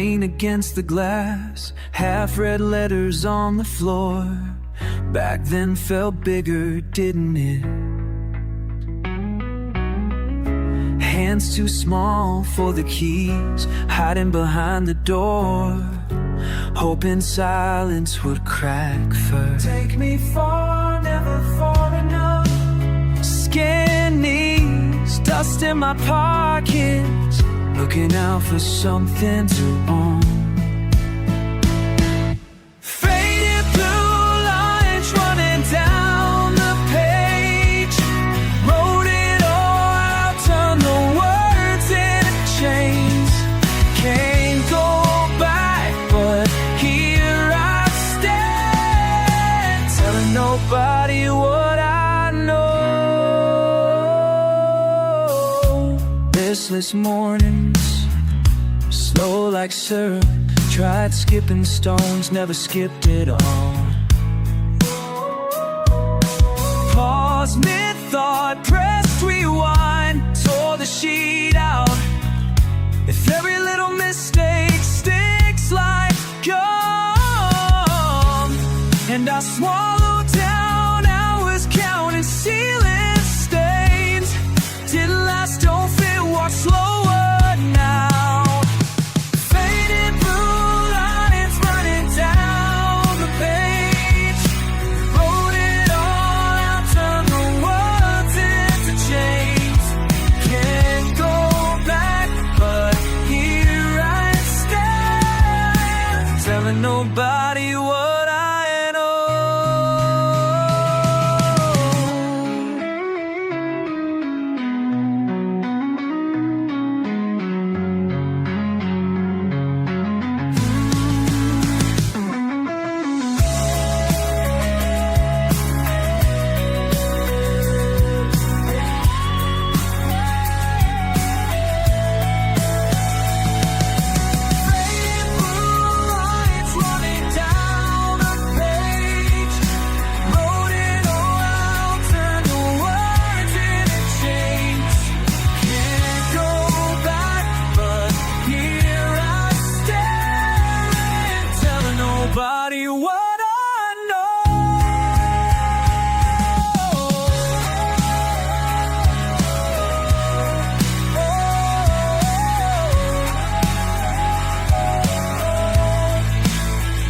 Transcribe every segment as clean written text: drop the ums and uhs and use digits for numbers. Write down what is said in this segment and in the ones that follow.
rain against the glass, half-read letters on the floor. Back then felt bigger, didn't it? Hands too small for the keys, hiding behind the door, hoping silence would crack first. Take me far, never far enough. Scared knees, dust in my pockets, looking out for something to own. Faded blue lines running down the page, wrote it all out, turned the words into chains. Can't go back, but here I stand, telling nobody what I know. Restless mornings, slow like syrup. Tried skipping stones, never skipped it all. Pause mid-thought, pressed rewind, tore the sheet out. If every little mistake sticks like gum, and I swallow down hours counting ceiling stains. Didn't last, don't fit, walk slower now. Faded blue lines running down the page, wrote it all out, turned the words into chains. Can't go back, but here I stand, telling nobody what I know. Nobody what I know.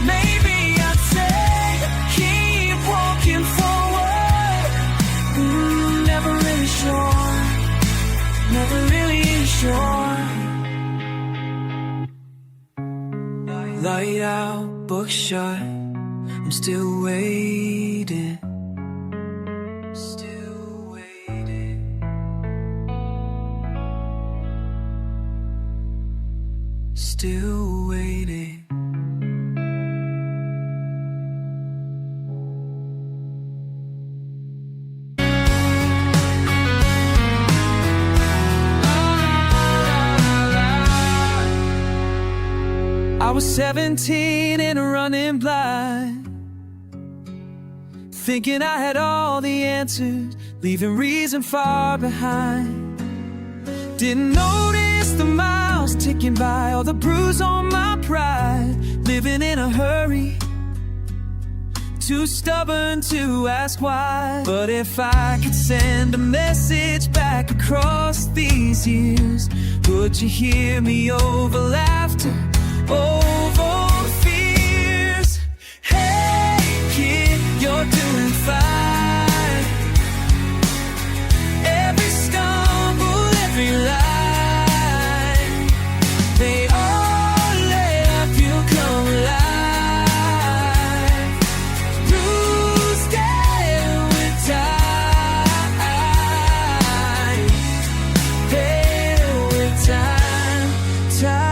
Maybe I'd say keep walking forward. Never really sure, never really sure. Light out, book shut, I'm still waiting. Still waiting. Still waiting. I was 17 and running blind, thinking I had all the answers, leaving reason far behind. Didn't notice the miles ticking by, or the bruise on my pride. Living in a hurry, too stubborn to ask why. But if I could send a message back across these years, would you hear me over laughter, over fears? Hey kid, you're doing fine. Every stumble, every line, they all let you come alive. Bruised down with time, pale with time, time.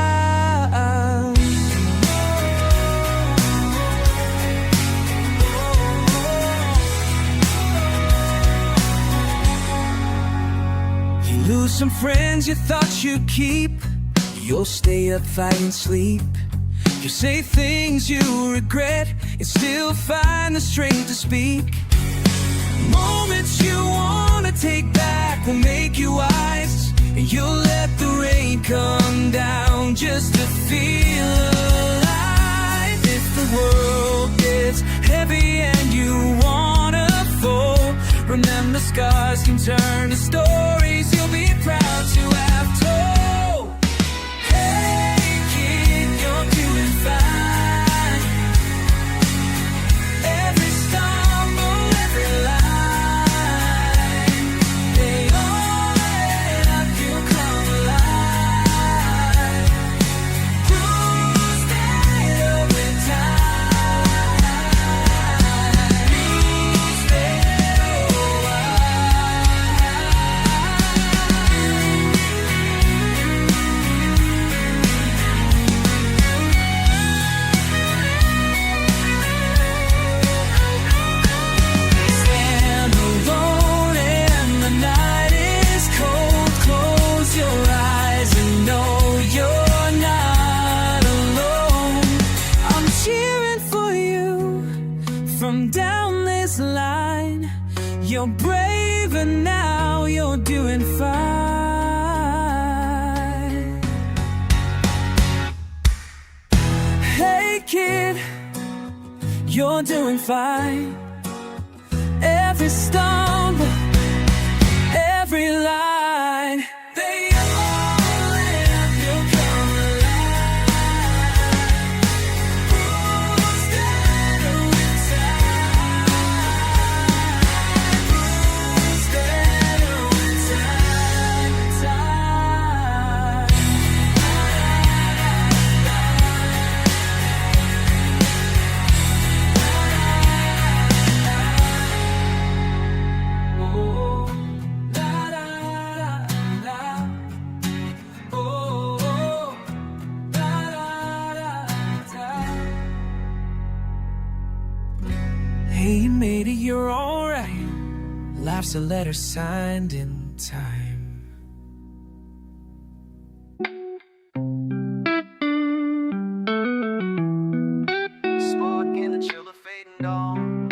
You lose some friends you thought you'd keep, you'll stay up fighting sleep. You say things you regret and still find the strength to speak. Moments you wanna take back will make you wise. You'll let the rain come down just to feel alive. If the world gets heavy and you wanna fall, remember scars can turn to stories you'll be proud to have told. Hey kid, you're doing fine. Every stumble, every line, they all add up, you'll come alive. Bruised and over time, bruised and over. Stand alone and the night is cold. Close your eyes and know you're not alone. I'm cheering for you from down this line. You're braver now, you're doing fine. Hey kid, you're doing fine. Every stumble, every line, they all add up, you'll come alive. Bruised and over time, bruised and over time. Oh, la la la la. Oh, la la la la. Hey, you made it, you're alright. Life's a letter signed in time. Spark in the chill of fading dawn.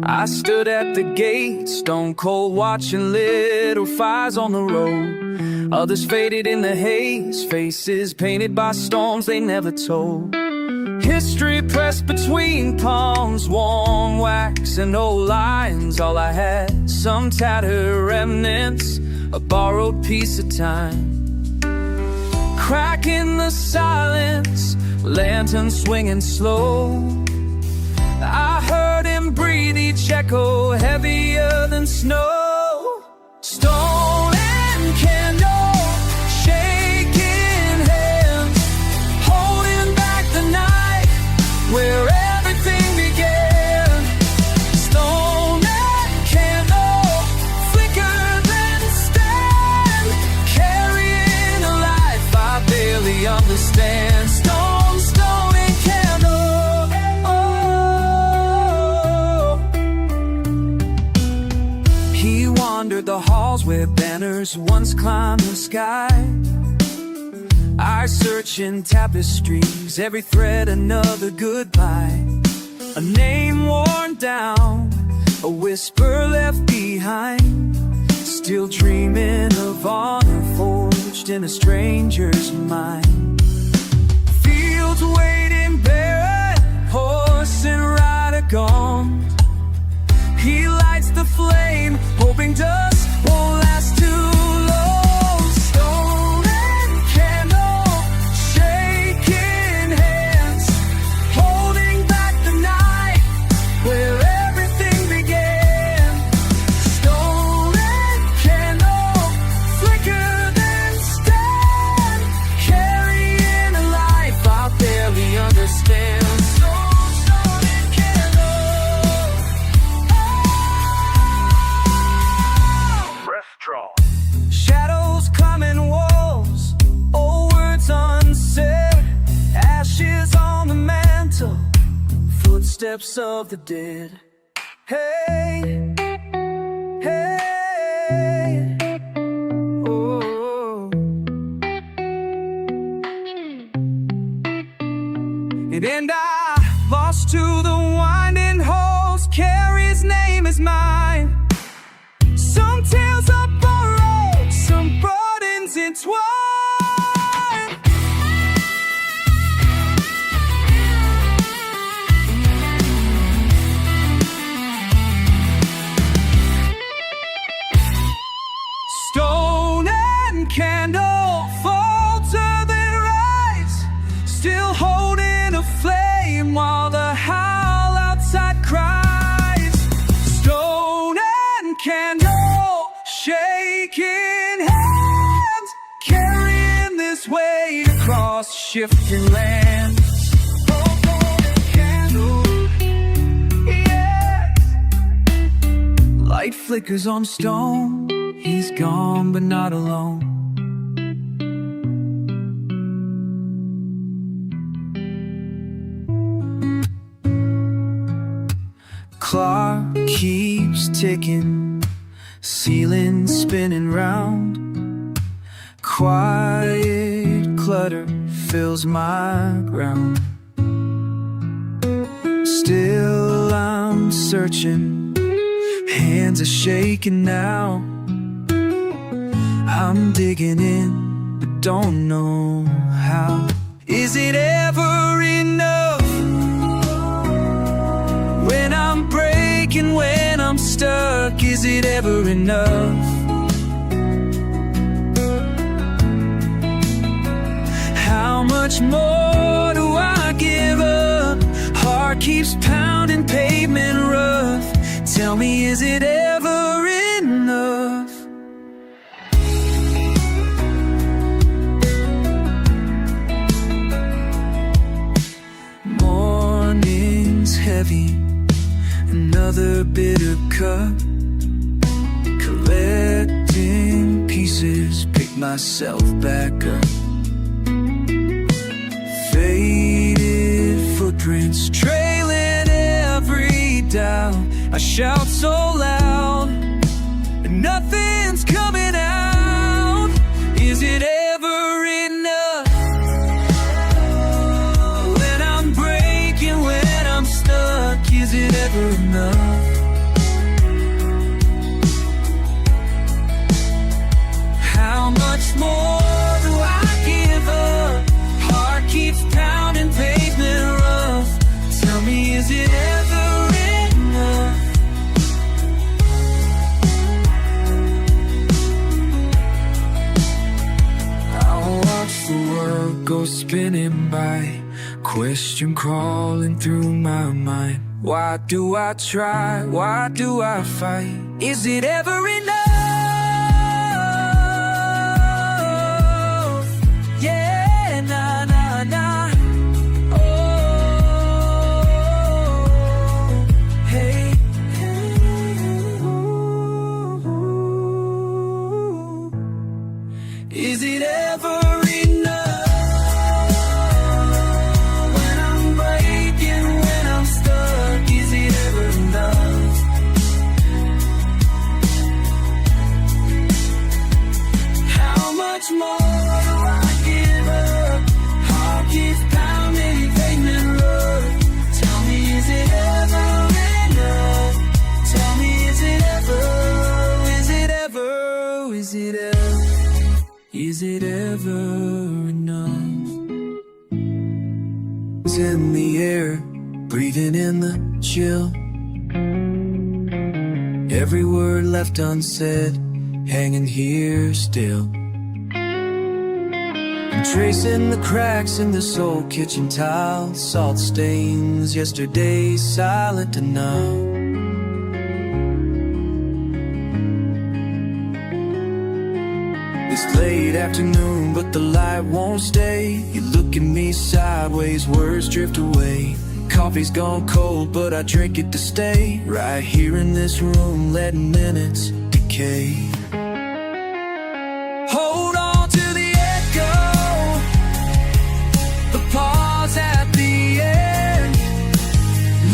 I stood at the gate, stone cold, watching little fires on the road. Others faded in the haze, faces painted by storms they never told. History pressed between palms, warm wax and old lines. All I had, some tattered remnants, a borrowed piece of time. Crack in the silence, lantern swinging slow. I heard him breathe, each echo heavier than snow. Stone and candle, shaking hands, holding back the night where everything began. Stone and candle, flicker then stand, carrying a life I barely understand. Stone, stone and candle. He wandered the halls where banners once climbed the sky. I search in tapestries, every thread another goodbye. A name worn down, a whisper left behind. Still dreaming of honor forged in a stranger's mind. Fields waiting barren, horse and rider gone. He lights the flame, hoping dust won't last too long. Stone and candle, shaking hands, holding back the night where everything began. Stone and candle, flicker then stand, carrying a life I barely understand. Stone, stone and candle. Shadows coming, walls, old words unsaid, ashes on the mantle, footsteps of the dead. Hey, hey, oh. And I lost to the winding halls, Carrie's name is mine. Some tales are borrowed, shifting lands. Oh, golden candle, yeah. Light flickers on stone. He's gone but not alone. Clock keeps ticking, ceiling spinning round. Quiet clutter fills my ground. Still I'm searching, hands are shaking now. I'm digging in, but don't know how. Is it ever enough? When I'm breaking, when I'm stuck, is it ever enough? How much more do I give up? Heart keeps pounding, pavement rough. Tell me, is it ever enough? Morning's heavy, another bitter cup. Collecting pieces, pick myself back up. Faded footprints trailing every dial. I shout so loud and nothing's coming out. Is it ever enough? When I'm breaking, when I'm stuck, is it ever enough? How much more do I give up? Heart keeps pounding, pavement rough. Tell me, is it ever enough? I'll watch the world go spinning by, question crawling through my mind. Why do I try? Why do I fight? Is it ever enough? Yeah, nah, nah, nah. Oh, hey, is it ever enough? When I'm breaking, when I'm stuck, is it ever enough? How much more do I give up? Heart keeps pounding, pavement rough. Tell me, is it ever enough? Tell me, is it ever? Is it ever? Is it ever? Is it ever enough? It's in the air, breathing in the chill. Every word left unsaid, hanging here still. I'm tracing the cracks in this old kitchen tile, salt stains, yesterday's silent enough. It's late afternoon, but the light won't stay. You look at me sideways, words drift away. Coffee's gone cold, but I drink it to stay. Right here in this room, letting minutes decay. Hold on to the echo, the pause at the end.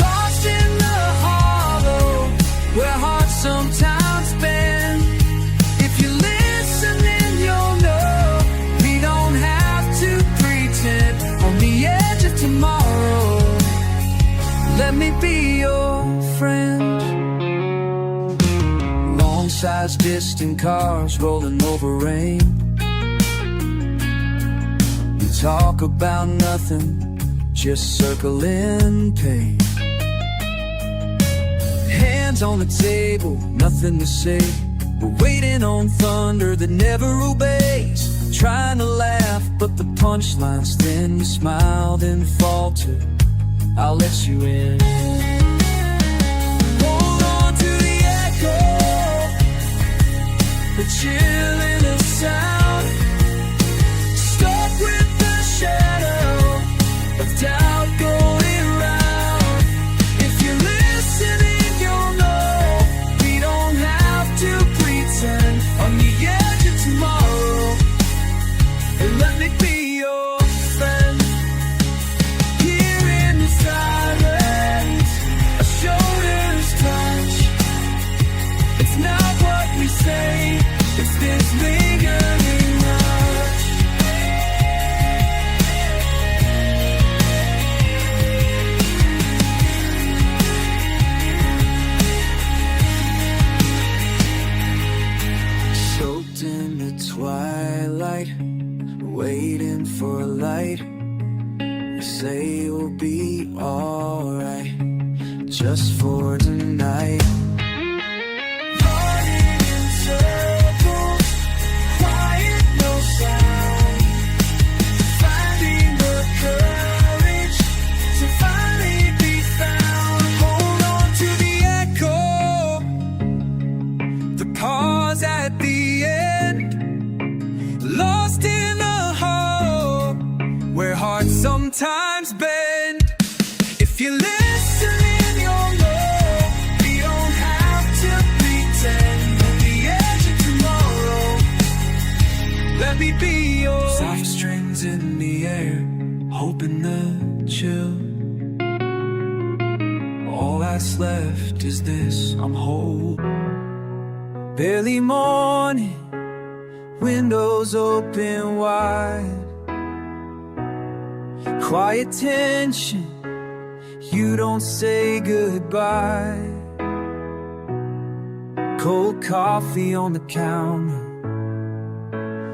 Lost in the hollow, where hearts sometimes bend. If you're listening, you'll know we don't have to pretend. On the edge of tomorrow, let me be your friend. Long sides, distant cars rolling over rain. We talk about nothing, just circling pain. Hands on the table, nothing to say. We're waiting on thunder that never obeys. Trying to laugh, but the punchline's thin. You smile, then falter, I'll let you in. Hold on to the echo, the chill in the sound. Stuck with the shadow, be alright, just for tonight. Running in circles, quiet, no sound, finding the courage to finally be found. Hold on to the echo, the pause at the end, lost in the hope where hearts sometimes bend. If you're listening, you'll know we don't have to pretend. At the edge of tomorrow, let me be your soft strings in the air, hoping the chill. All that's left is this, I'm whole. Barely morning, windows open wide, quiet tension, you don't say goodbye. Cold coffee on the counter,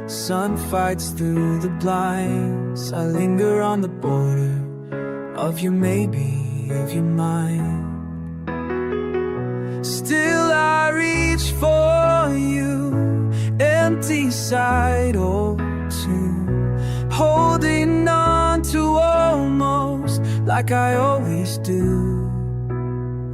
sun fights through the blinds. I linger on the border of your maybe, of your mind. Still I reach for you, empty side, oh, too, holding on to almost like I always do.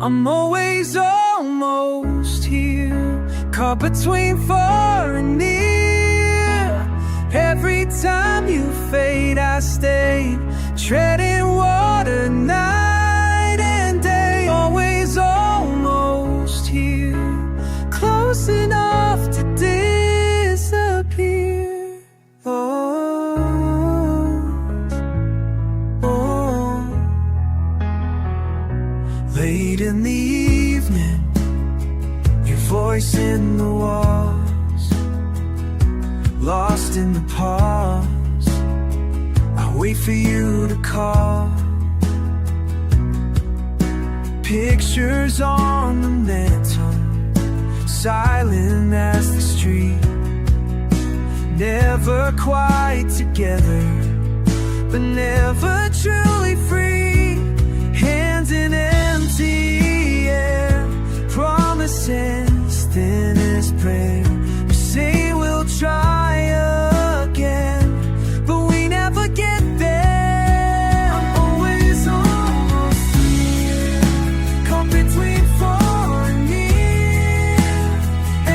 I'm always almost here, caught between far and near. Every time you fade, I stay, treading water night and day. Always almost here, close enough to disappear. Late in the evening, your voice in the walls, lost in the pause. I wait for you to call. Pictures on the mantle, silent as the street. Never quite together, but never truly free. Hands in empty air, promises thin as prayer. We say we'll try again, but we never get there. I'm always almost here, caught between far and near.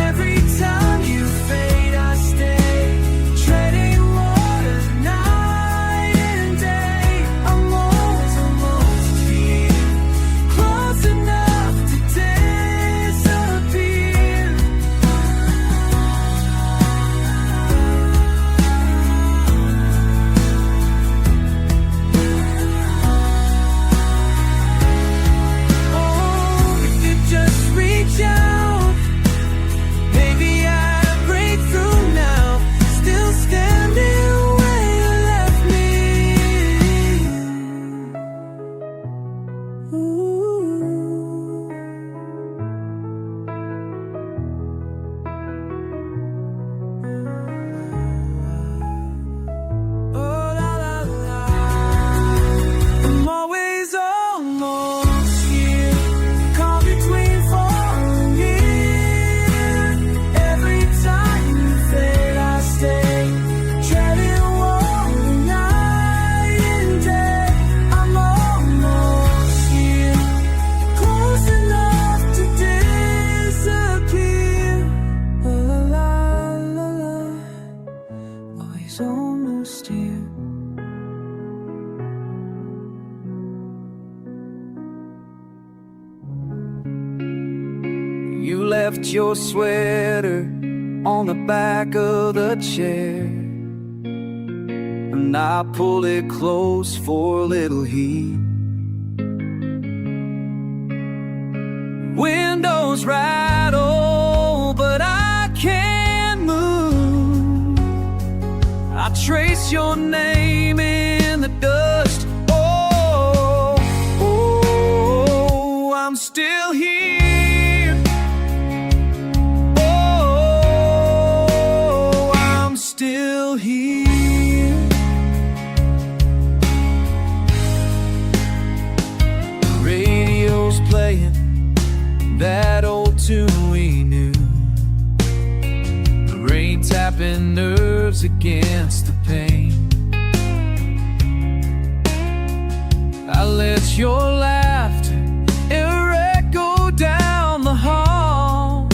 Every time you fade, I stay, treading water night and day. I'm always almost here, close enough to disappear. Oh, if you just reach out, maybe I break through now, still standing where you left me. Oh, la, la, la. I'm always almost here, caught between far and near. Every time you fade, I stay, treading water night and day. I'm almost here, close enough to disappear. La la la la, always almost here. You left your sweater on the back of the chair, and I pulled it close for a little heat. Windows rattle, but I can't move. I trace your name in the dust. Oh, oh, I'm still here. Oh, I'm still here. playing that old tune we knew. The rain tapping nerves against the pane. I let your laughter echo down the hall.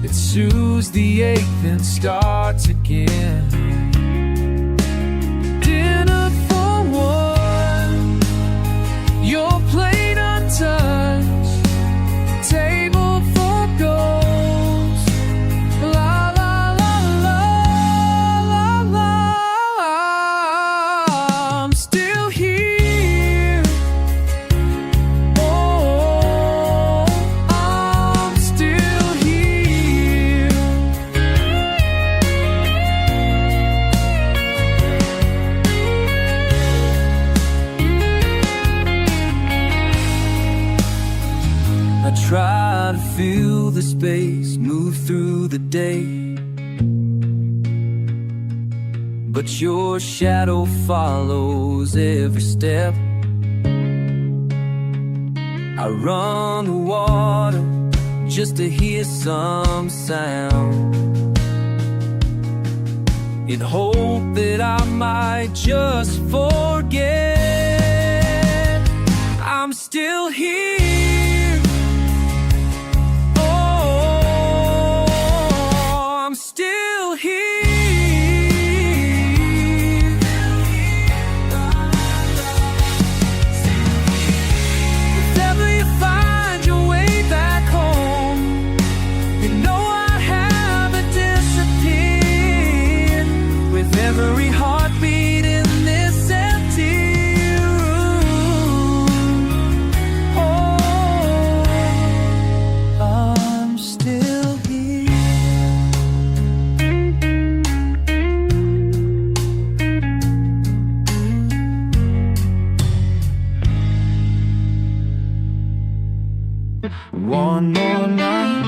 It soothes the ache, then starts again. Dinner for one, your plate untouched, table for ghosts. La la la la la la. I'm still here. Oh, I'm still here. I try to feel the space, move through the day, but your shadow follows every step. I run the water just to hear some sound, in hope that I might just forget. I'm still here. I'm still here. If ever you find your way back home, you know I haven't disappeared. With every heartbeat in this empty room, oh, I'm still here. One more night,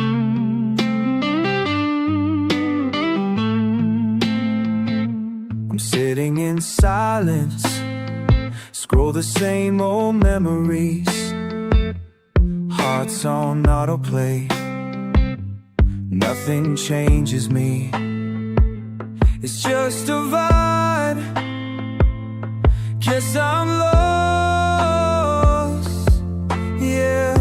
I'm sitting in silence, scroll the same old memories, hearts on autoplay. Nothing changes me, it's just a vibe. Guess I'm lost, yeah.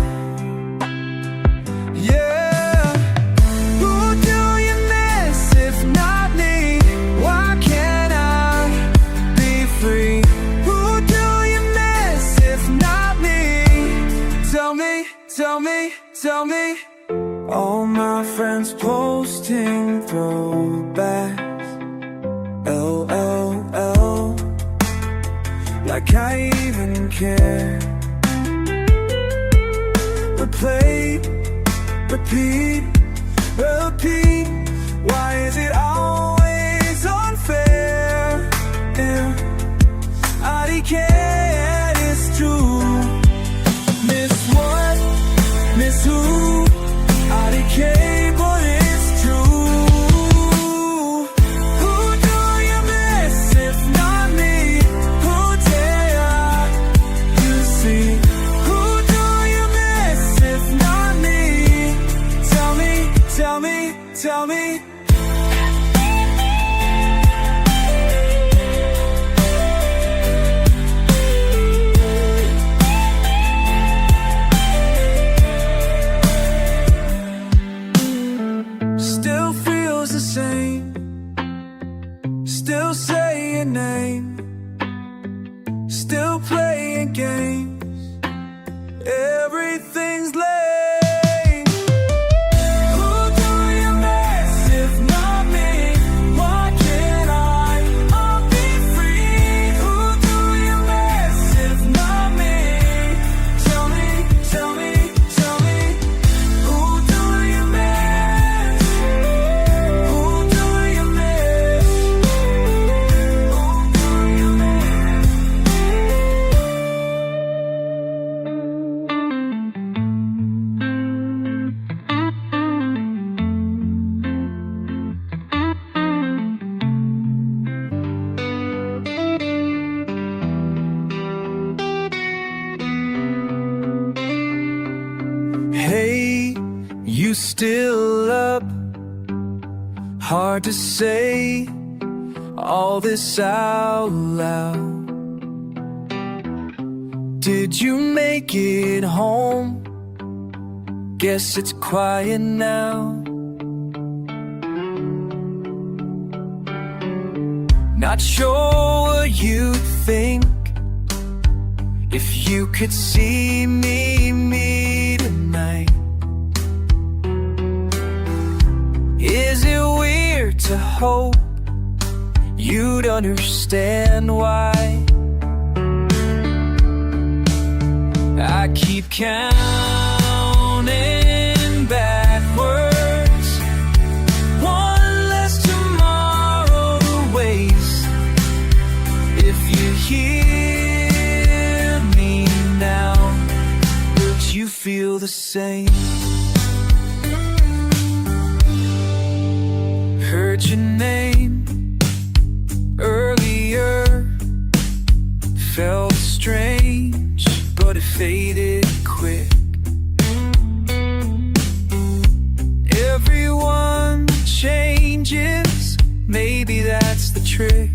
Tell me, all my friends posting throwbacks, LOL, like I even care. Replay, repeat, repeat. Why is it always unfair? Yeah, I can't, it's true. Miss what? Miss who? I decay, but it's true. Who do you miss if not me? Who dare you see? Who do you miss if not me? Tell me, tell me, tell me. Still say your name, still playing games, everything's lame. Who do you miss if not me? Why can't I'll be free? Who do you miss if not me? Tell me, tell me, tell me. Who do you miss? Who do you miss? Who do you miss? you still up? Hard to say all this out loud. Did you make it home? Guess it's quiet now. Not sure what you think if you could see me tonight. Is it weird to hope you'd understand why I keep counting backwards? One less tomorrow to waste. If you hear me now, would you feel the same? Heard your name earlier, felt strange, but it faded quick. Everyone changes, maybe that's the trick.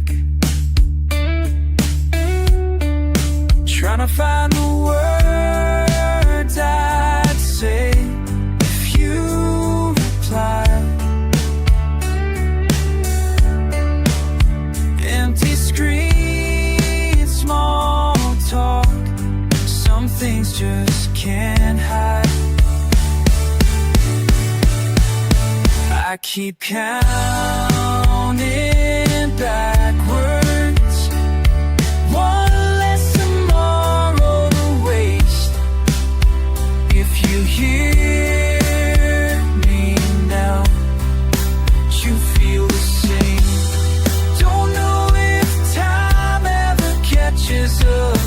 Trying to find the words I'd say if you reply. Empty screen, small talk, some things just can't hide. I keep counting backwards. One less tomorrow to waste. If you hear me now, you feel the same. Don't know if time ever catches up.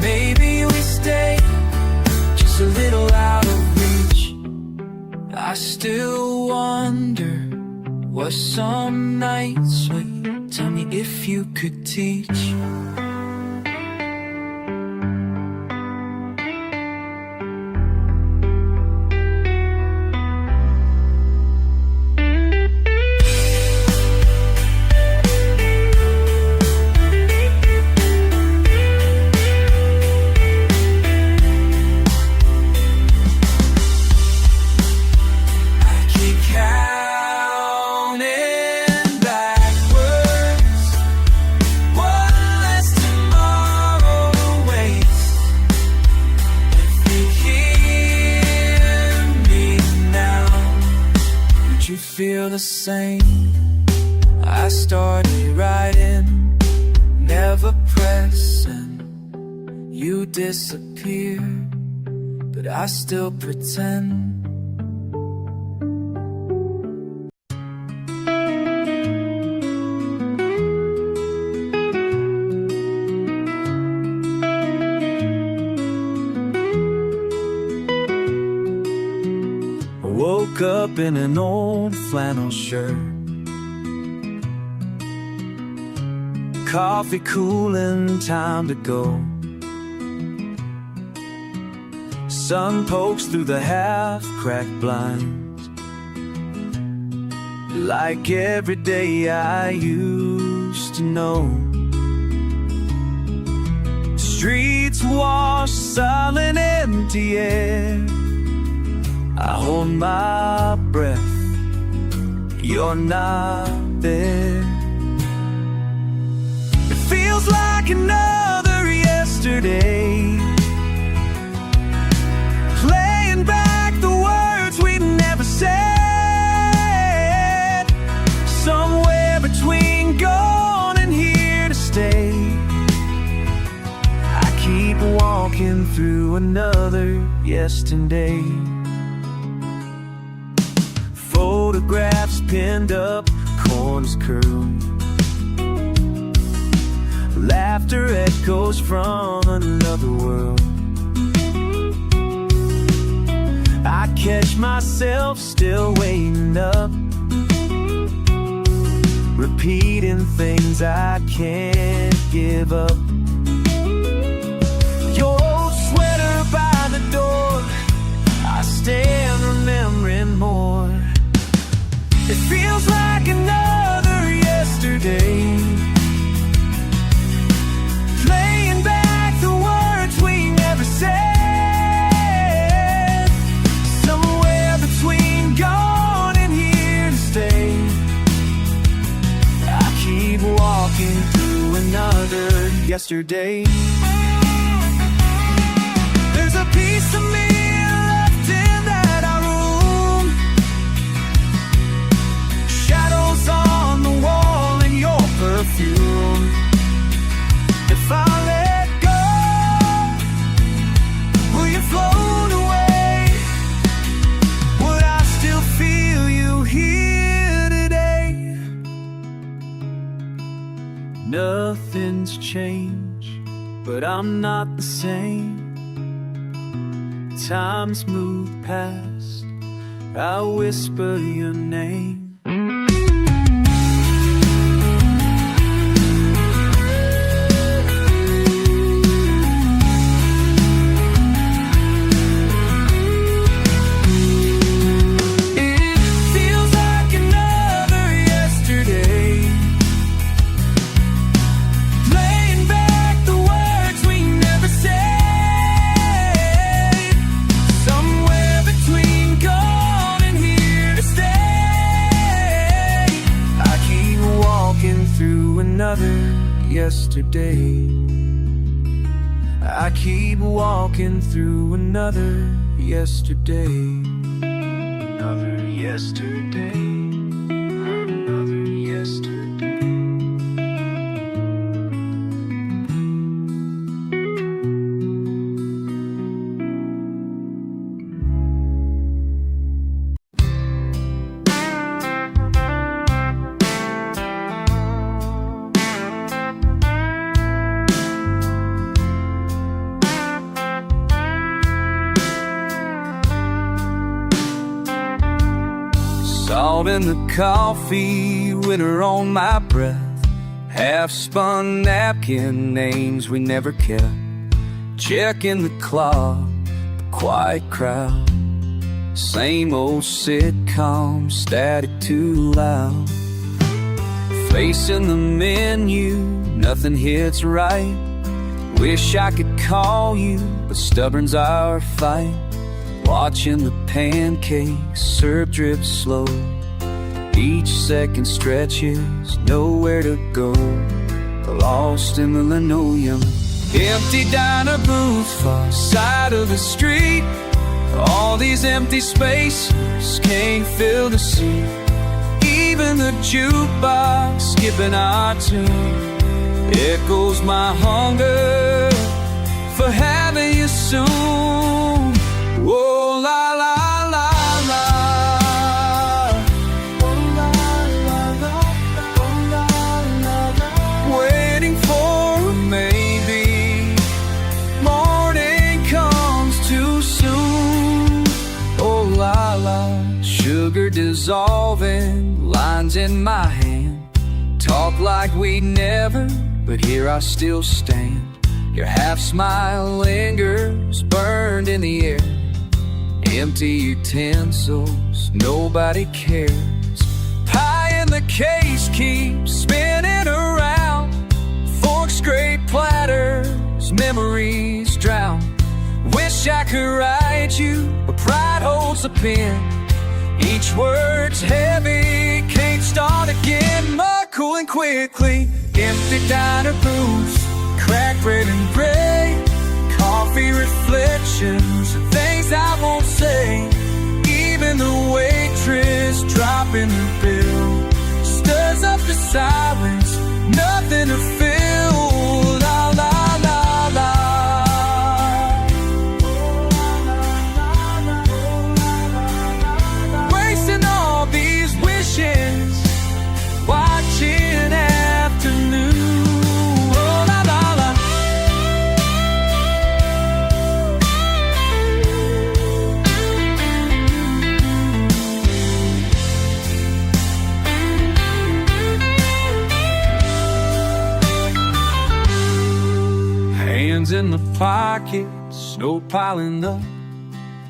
Maybe we stay just a little out of reach. I still wonder what some nights would tell me if you could teach. Feel the same. I started writing, never pressing. You disappeared, but I still pretend. Woke up in an old flannel shirt, coffee cooling, time to go. Sun pokes through the half-cracked blinds, like every day I used to know. Streets wash, silent, empty air. I hold my breath, you're not there. It feels like another yesterday, playing back the words we never said. Somewhere between gone and here to stay, I keep walking through another yesterday. Photographs pinned up, corners curled, laughter echoes from another world. I catch myself still waiting up, repeating things I can't give up. Your old sweater by the door, I stare yesterday. There's a piece of me left in that room, shadows on the wall and your perfume. If I let go, will you float away? Would I still feel you here today? Nothing's changed, but I'm not the same. Time's moved past, I whisper your name. Another yesterday, I keep walking through another yesterday. Another yesterday, another yesterday. Salt in the coffee, winter on my breath, half-spun napkin, names we never kept. Checking the clock, quiet crowd, same old sitcom, static too loud. Facing the menu, nothing hits right. Wish I could call you, but stubborn's our fight. Watching the pancakes, syrup drip slow. Each second stretches, nowhere to go. Lost in the linoleum. Empty diner booths, far side of the street. All these empty spaces can't fill the seat. Even the jukebox skipping our tune echoes my hunger for having you soon. Oh, la la la la. Oh, la la la. Oh, la la la. Waiting for a maybe. Morning comes too soon. Oh, la la. Sugar dissolving, lines in my hand. Talk like we never, but here I still stand. Your half smile lingers, burned in the air. Empty utensils, nobody cares. Pie in the case keeps spinning around. Forks, scrape platters, memories drown. Wish I could write you, but pride holds the pen. Each word's heavy, can't start again. More cooling quickly, empty diner booths, cracked red and gray. Coffee reflections, things I won't say. Even the waitress dropping the bill stirs up the silence, nothing to fill. La la la la. Wasting all these wishes, watching afternoon. In the pockets, snow piling up,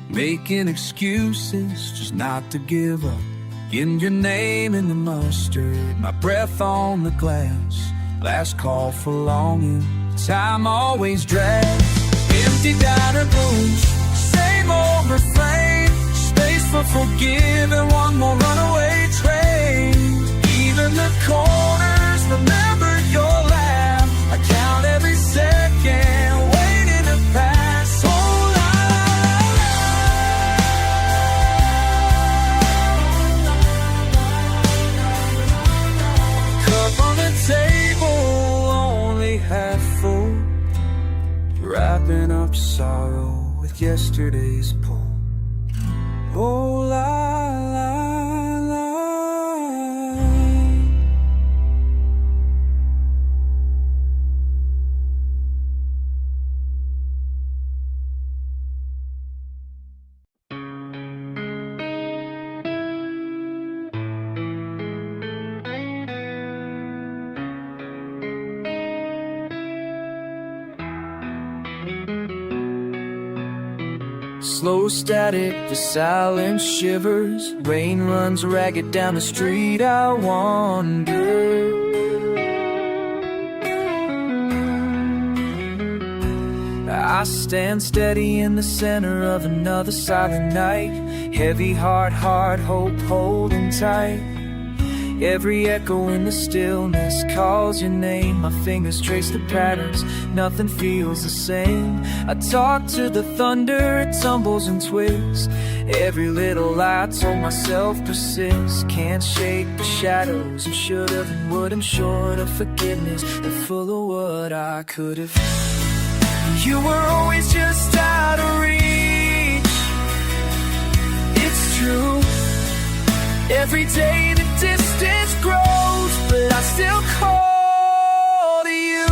making excuses just not to give up. Getting your name in the mustard, my breath on the glass. Last call for longing, time always drags. Empty diner rooms, same old refrain. Space for forgiving, one more runaway train. Even the corners remember your laugh. I count every second, waiting to pass. Oh, la, la, la. Cup on the table, only half full, wrapping up sorrow with yesterday's pull. Oh, la, la, la. Slow static, the silence shivers. Rain runs ragged down the street, I wander. I stand steady in the center of another silent night. Heavy heart, hard hope holding tight. Every echo in the stillness calls your name. My fingers trace the patterns, nothing feels the same. I talk to the thunder, it tumbles and twists. Every little lie I told myself persists. Can't shake the shadows and should've and wouldn't, short of forgiveness and full of what I could've. You were always just out of reach. It's true. Every day the distance grows, but I still call to you.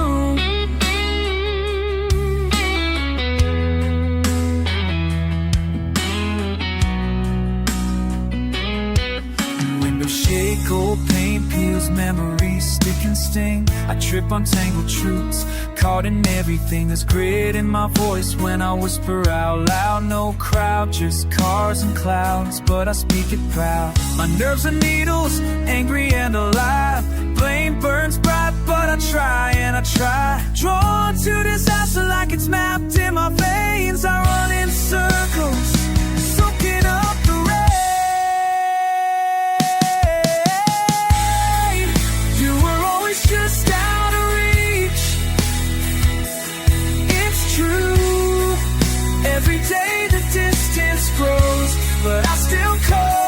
Windows shake, old paint peels, memories stick and sting. I trip on tangled truths, caught in everything. There's grit in my voice when I whisper out loud. No crowd, just cars and clouds, but I speak it proud. My nerves are needles, angry and alive. Blame burns bright, but I try and I try. Drawn to disaster like it's mapped in my veins. I run in circles, soaking up the rain. You were always just out of reach. It's true. Every day the distance grows, but I still call.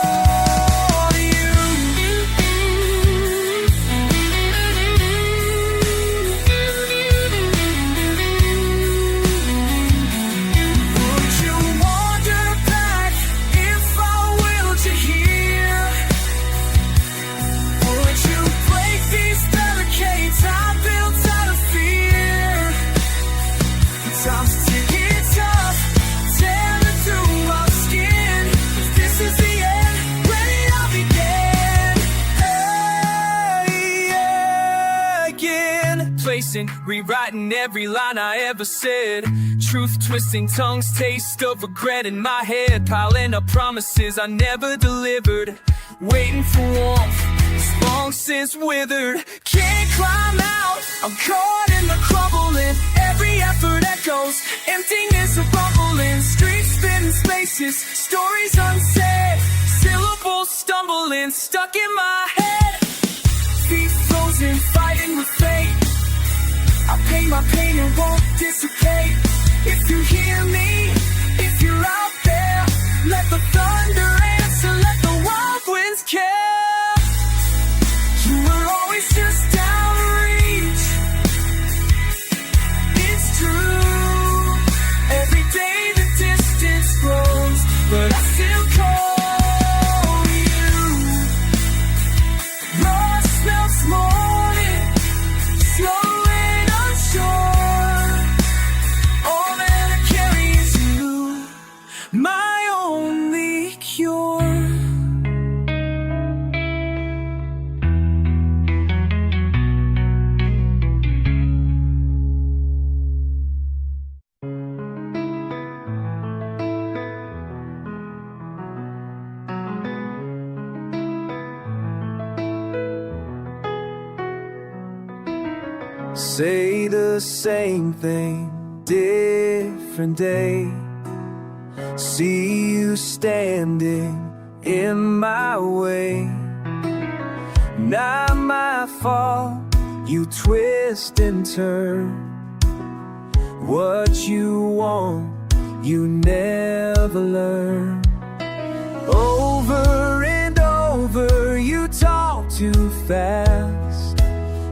Rewriting every line I ever said. Truth twisting tongues, taste of regret in my head. Piling up promises I never delivered. Waiting for warmth, this long since withered. Can't climb out, I'm caught in the crumbling. Every effort echoes, emptiness of bubbling. Streets spinning spaces, stories unsaid. Syllables stumbling, stuck in my head. Feet frozen, fighting with fate. I pay my pain and won't dissipate. If you hear me, if you're out there, let the thunder answer, let the wild winds care. You were always just out of reach. It's true. Every day the distance grows, but I still call you. Lost smells morning, slow. All that I carry is you, my only cure. Say the same thing, different day. See you standing in my way. Not my fault, you twist and turn. What you want, you never learn. Over and over, you talk too fast.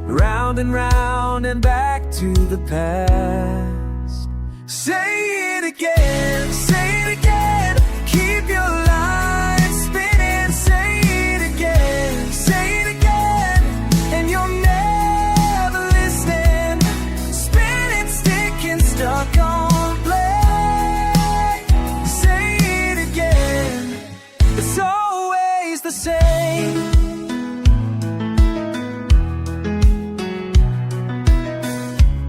Round and round and back to the past. Say it again, say it again. Keep your lines spinning. Say it again, say it again. And you're never listening. Spinning, sticking, stuck on play. Say it again. It's always the same.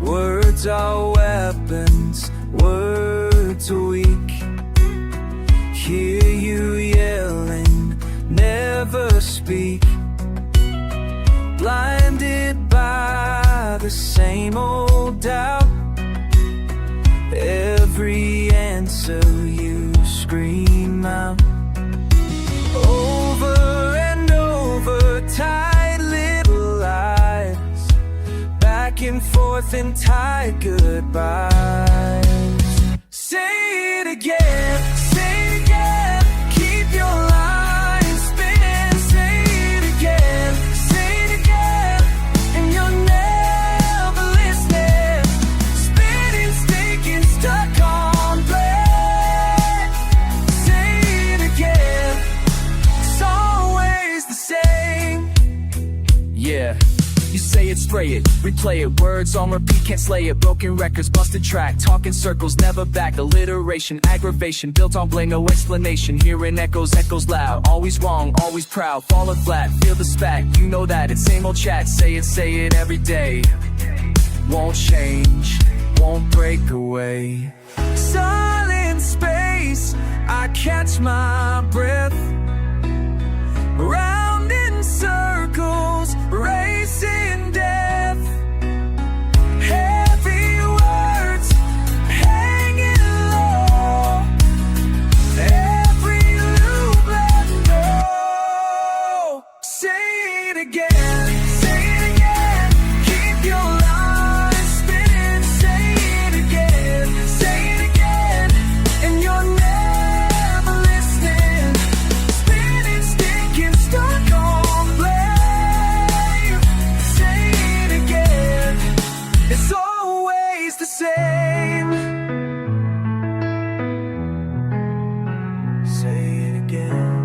Words are weapons, words are weak. Hear you yelling, never speak. Blinded by the same old doubt. Every answer you scream out. Over and over, tight little lies. Back and forth in tight goodbyes. Say it again, say it again. Keep your lines spinning. Say it again, say it again. And you're never listening. Spinning, sticking, stuck on play. Say it again. It's always the same. Yeah. You say it, spray it, replay it. Words on repeat, can't slay it. Broken records, busted track. Talking circles, never back. Alliteration, aggravation, built on blame, no explanation. Hearing echoes, echoes loud. Always wrong, always proud. Falling flat, feel the spat. You know that, it's same old chat. Say it every day. Won't change, won't break away. Silent space, I catch my breath. Round in circles, racing death. Heavy words, hanging low. Every loop let go. Say it again, say it again. Keep your lines spinning. Say it again, say it again. And you're never listening. Spinning, sticking, stuck on blame. Say it again. It's always the same. Say it again.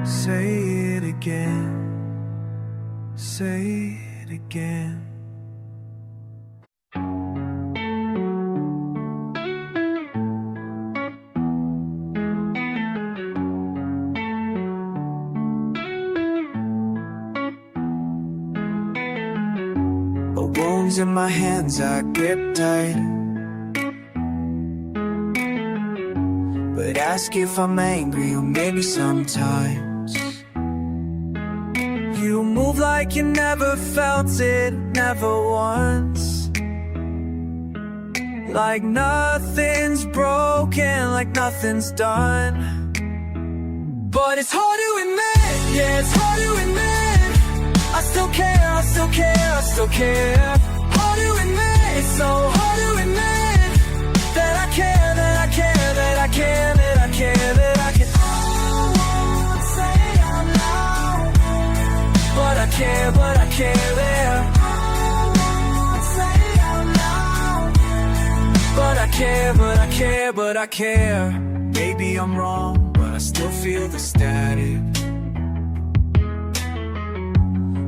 Say it again. Say it again. The wounds in my hands I grip tight. But ask if I'm angry or maybe sometimes. You move like you never felt it, never once. Like nothing's broken, like nothing's done. But it's hard to admit, yeah, it's hard to admit. I still care, I still care, I still care. Hard to admit, it's so hard to admit that I care, that I care, that I care, that I care, that I care. I won't say out loud, but I care, but I care there. I won't say out loud, but I care, but I care, but I care. Maybe I'm wrong, but I still feel the static.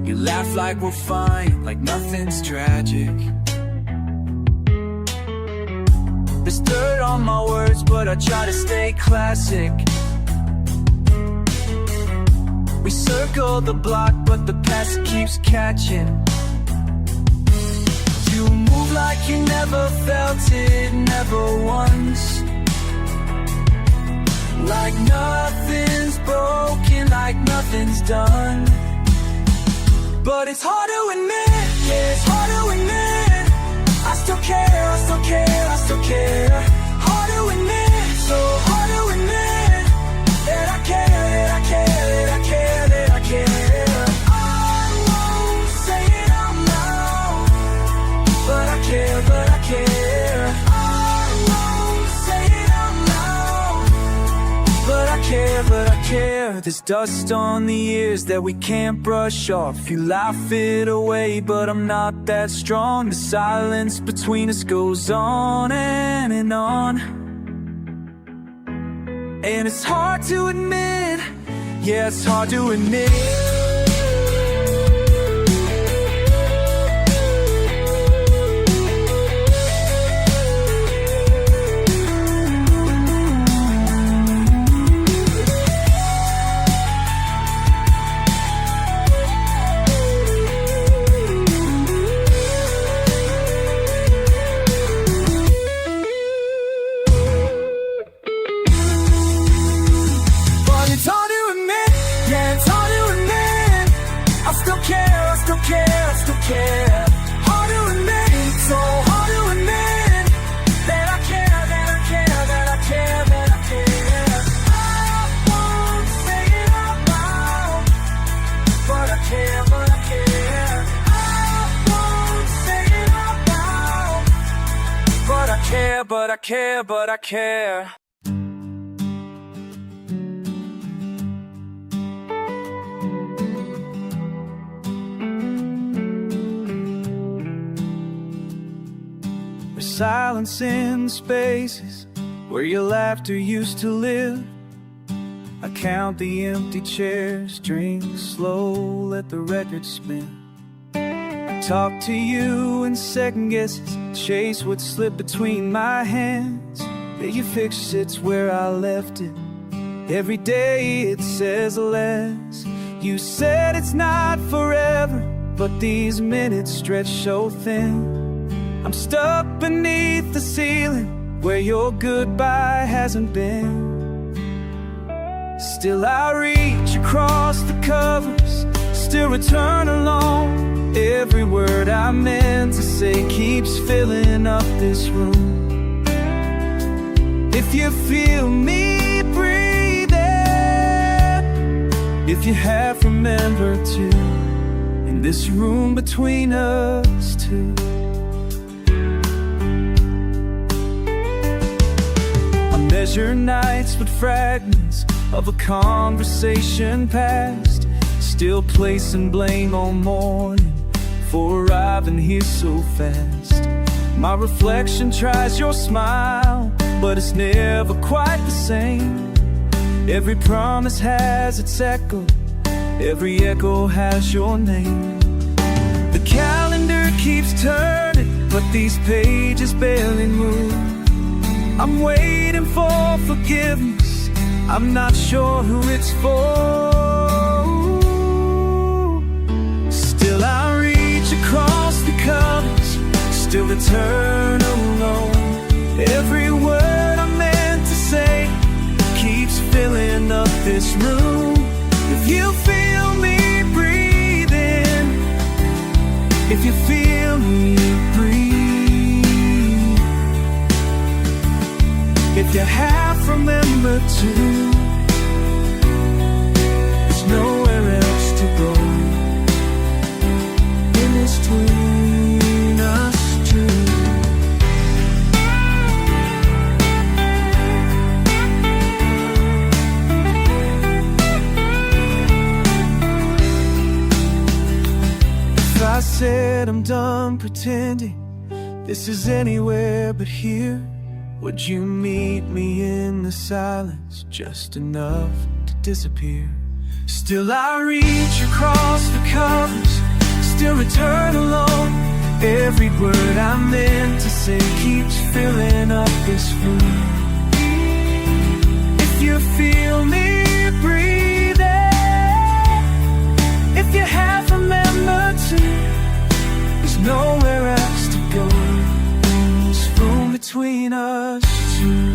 You laugh like we're fine, like nothing's tragic. There's dirt on my words, but I try to stay classic. We circle the block, but the past keeps catching. You move like you never felt it, never once. Like nothing's broken, like nothing's done. But it's hard to admit, yeah, it's hard to admit. I still care, I still care, I still care. Hard to admit, so hard to admit that I care, that I care, that I care, that I care. I won't say it out loud, but I care, but I care. There's dust on the years that we can't brush off. You laugh it away, but I'm not that strong. The silence between us goes on and on. And it's hard to admit, yeah, it's hard to admit. Hard to admit, so hard to admit that I care, that I care, that I care, that I care. I won't say it out loud, but I care, but I care. I won't say it out loud, but I care, but I care, but I care. Silence in spaces where your laughter used to live. I count the empty chairs, drink slow, let the record spin. I talk to you in second guesses, chase what slipped between my hands. That you fix it's where I left it. Every day it says less. You said it's not forever, but these minutes stretch so thin. I'm stuck beneath the ceiling where your goodbye hasn't been. Still I reach across the covers, still return alone. Every word I meant to say keeps filling up this room. If you feel me breathing, if you have remembered to, in this room between us two. Measure nights with fragments of a conversation past, still placing blame on morning for arriving here so fast. My reflection tries your smile, but it's never quite the same. Every promise has its echo, every echo has your name. The calendar keeps turning, but these pages barely move. I'm waiting for forgiveness, I'm not sure who it's for. Still I reach across the covers, still return alone. Every word I meant to say keeps filling up this room. If you feel me breathing, if you feel me breathe, if you have remembered to, there's nowhere else to go. In this between us two. If I said I'm done pretending this is anywhere but here, would you meet me in the silence, just enough to disappear? Still I reach across the covers, still return alone. Every word I meant to say keeps filling up this room. If you feel me breathing, if you have remembered to, there's nowhere else to go. This room between us two.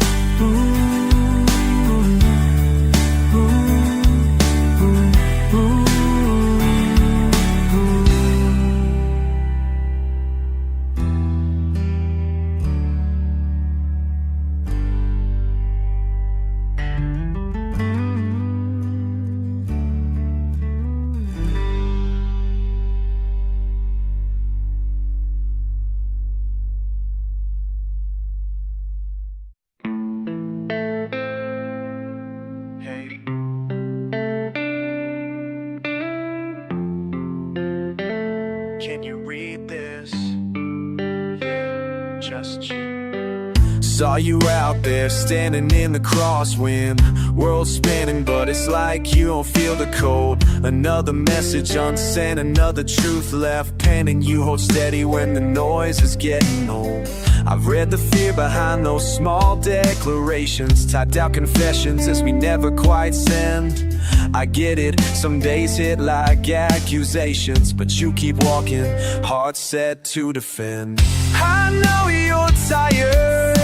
just you. Saw you out there standing in the crosswind, world spinning, but it's like you don't feel the cold. Another message unsent, another truth left pending. You hold steady when the noise is getting old. I've read the fear behind those small declarations, typed out confessions as we never quite send. I get it, some days hit like accusations, but you keep walking, heart set to defend. I know you're tired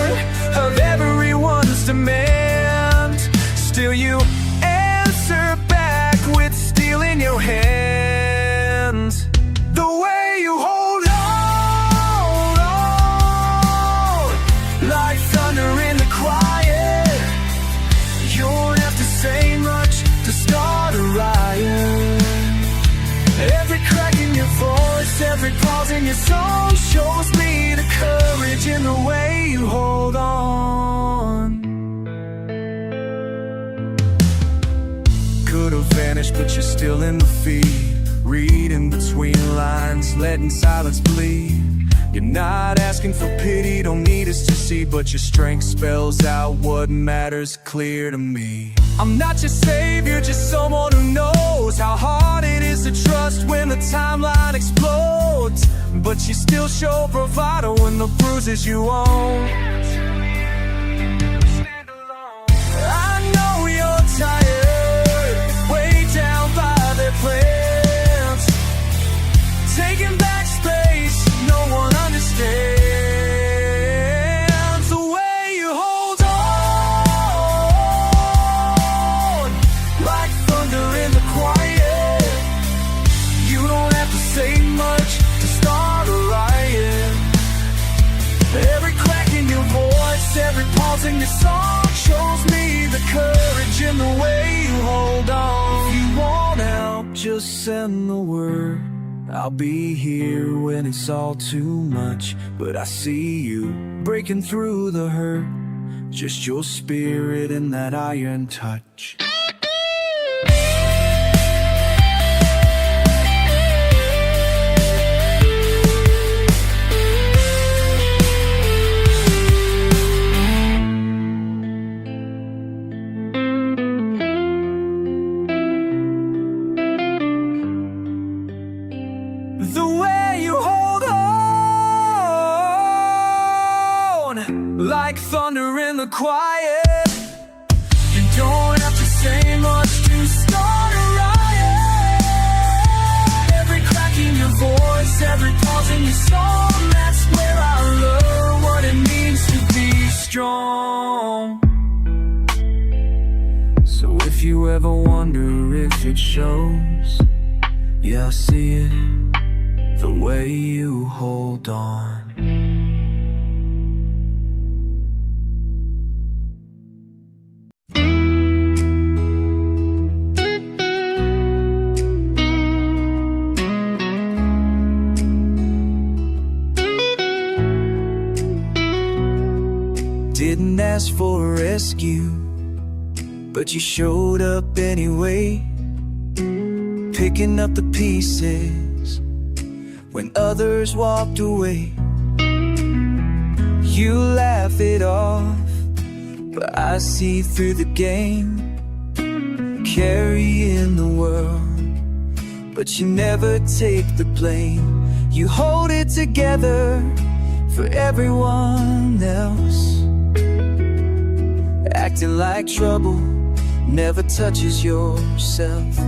of everyone's demand, still you answer back with steel in your hands. The way you hold on, like thunder in the quiet. You don't have to say much to start a riot. Every crack in your voice, every pause in your song shows me the courage in the way you hold on. Could have vanished, but you're still in the feed, reading between lines, letting silence bleed. You're not asking for pity, don't need us to see, but your strength spells out what matters clear to me. I'm not your savior, just someone who knows how hard it is to trust when the timeline explodes. But you still show bravado when the bruises you own. I know you're tired, way down by their plans, taking back space no one understands. The way you hold on, like thunder in the quiet. You don't have to say much to start a riot. Every crack in your voice, every pause in your song shows me the courage in the way you hold on. If you want help, just send the word. I'll be here when it's all too much. But I see you breaking through the hurt, just your spirit and that iron touch. The way you hold on, like thunder in the quiet. You don't have to say much to start a riot. Every crack in your voice, every pause in your song, that's where I learn what it means to be strong. So if you ever wonder if it shows, yeah, I see it, the way you hold on. Didn't ask for a rescue, but you showed up anyway, picking up the pieces when others walked away. You laugh it off, but I see through the game, carrying the world, but you never take the blame. You hold it together for everyone else, acting like trouble never touches yourself.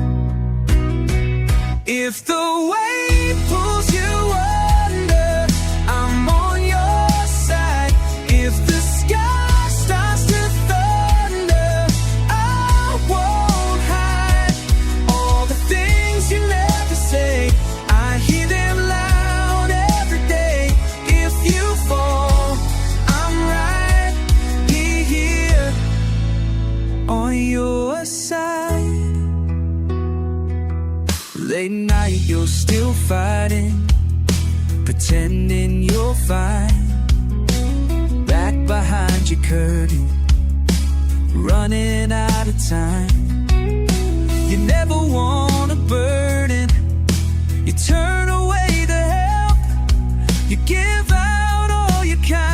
If the wave pulls you under, I'm on your side. If the sky starts to thunder, I won't hide. All the things you never say, I hear them loud every day. If you fall, I'm right here on your side. Late night, you're still fighting, pretending you're fine. Back behind your curtain, running out of time. You never want a burden, you turn away to help, you give out all you can.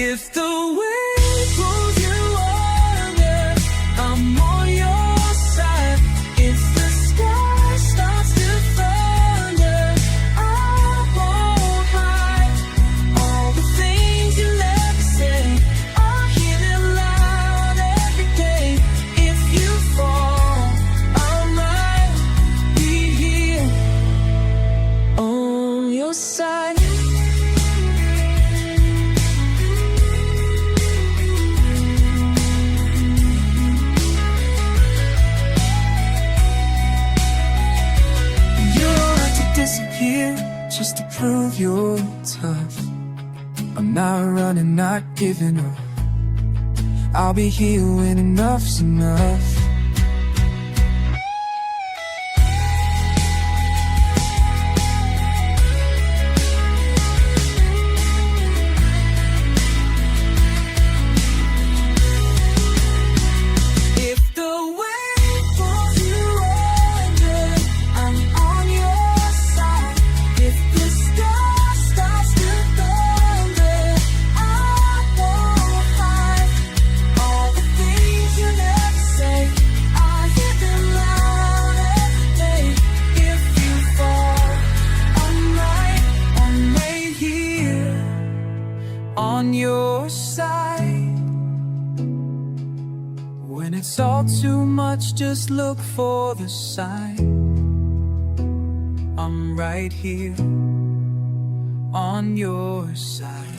If the wind pulls you under, I'm on your side. If the sky starts to thunder, I won't hide. All the things you never say, I hear them loud every day. If you fall, I might be here on your side. Disappear just to prove you're tough. I'm not running, not giving up. I'll be here when enough's enough. On your side. When it's all too much, just look for the sign. I'm right here on your side.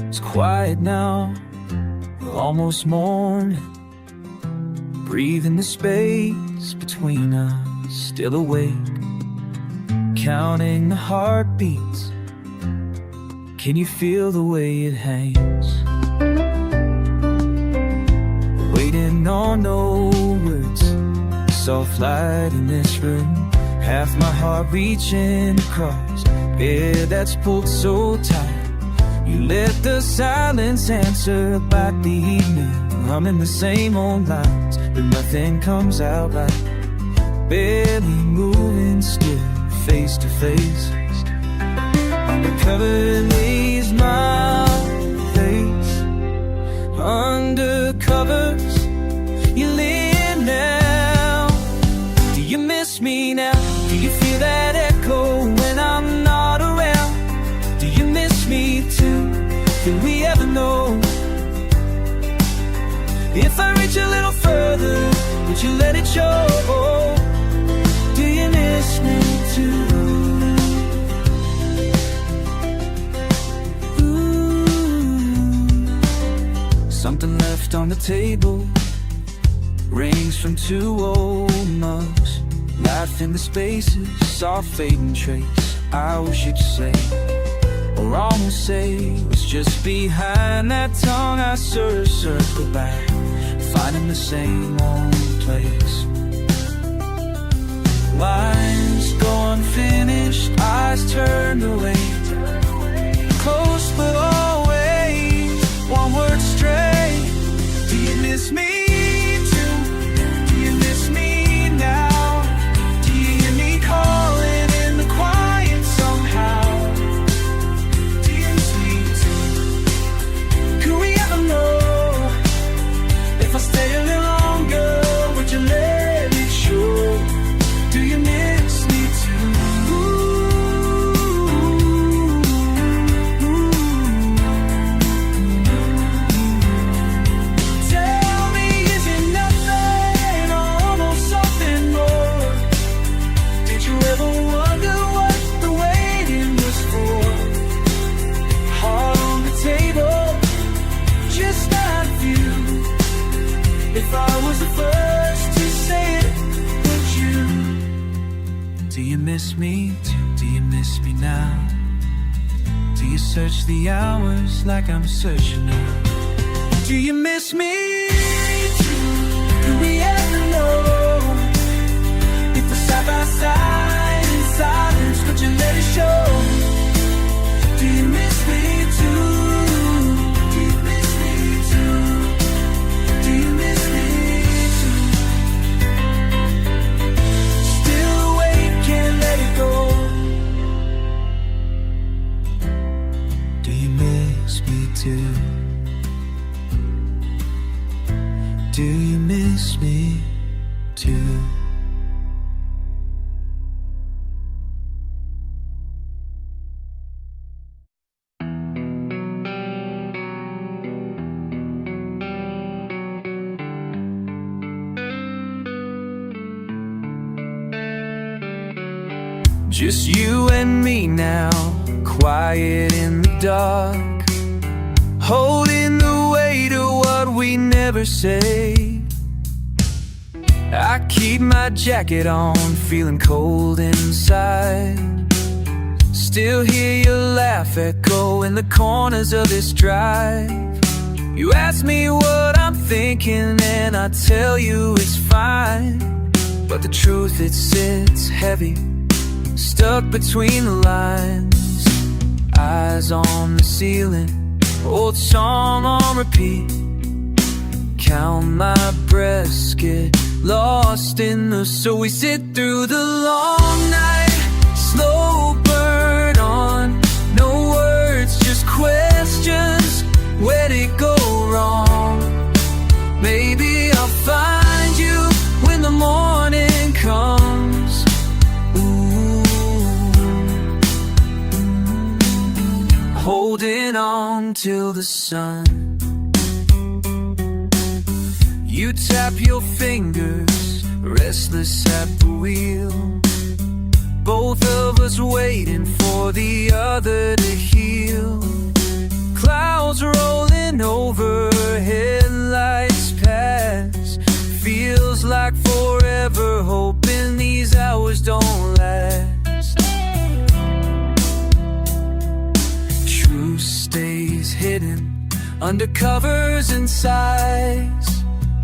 It's quiet now, almost morning. Breathing the space between us, still awake, counting the heartbeats. Can you feel the way it hangs? Waiting on no words, soft light in this room, half my heart reaching across air that's pulled so tight. You let the silence answer like the evening, humming the same old lines, but nothing comes out right. Barely moving still, face to face. Undercover lays my face. Under covers, you live now. Do you miss me now? Do you feel that echo when I'm not around? Do you miss me too? Can we ever know? If I reach a little further, would you let it show? Do you miss me too? Ooh. Something left on the table, rings from 2 old mugs, life in the spaces, soft fading trace. I wish you'd say, or almost say, was just behind that tongue. I circle back, finding the same old place. Lines go unfinished, eyes turned away, close but always one word straight. Do you miss me too? Do you miss me now? Do you hear me calling in the quiet somehow? Do you miss me too? Could we ever know? If I stay a little longer, would you let it show? Do you miss me too? Tell me, is it nothing or almost something more? Did you ever wonder what the waiting was for? Heart on the table, just not you. If I was the first to say it, would you? Do you miss me too? Do you miss me now? Do you search the hours like I'm searching now? Do you miss me too? Do we ever know? If we're side by side in silence, could you let it show? Do you miss me too? Do you miss me too? Do you miss me too? Just you and me now, quiet in the dark, holding the weight of what we never say. I keep my jacket on, feeling cold inside. Still hear your laugh echo in the corners of this drive. You ask me what I'm thinking and I tell you it's fine, but the truth, it sits heavy, stuck between the lines. Eyes on the ceiling, old song on repeat. Count my breaths, get lost in the... So we sit through the long night, slow burn on. No words, just questions. Where'd it go wrong? Maybe I'll find you when the morning comes. Holding on till the sun. You tap your fingers, restless at the wheel. Both of us waiting for the other to heal. Clouds rolling over, headlights pass. Feels like forever, hoping these hours don't last. Truth stays hidden under covers and sighs.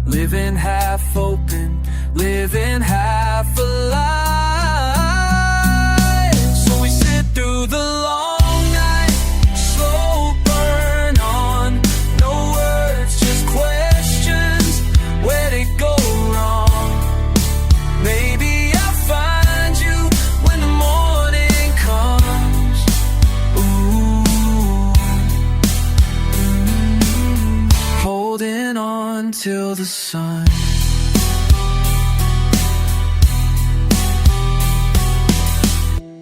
Living half open, living half alive. So we sit through the long night, slow burn on. No words, just questions. Where'd it go wrong? Maybe I'll find you when the morning comes. Holding on till the sun.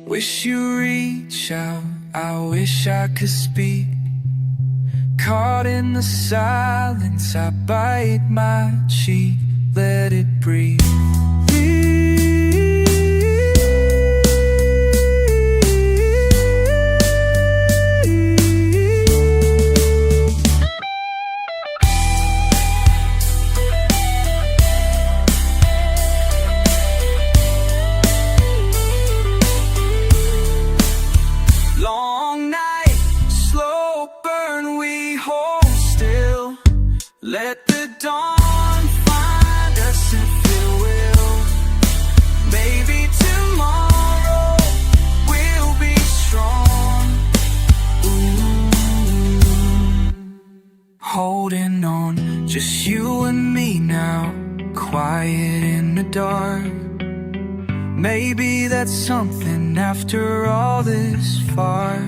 Wish you reach out, I wish I could speak. Caught in the silence, I bite my cheek, let it breathe. Let the dawn find us if it will. Maybe tomorrow we'll be strong. Holding on, just you and me now, quiet in the dark. Maybe that's something after all this far.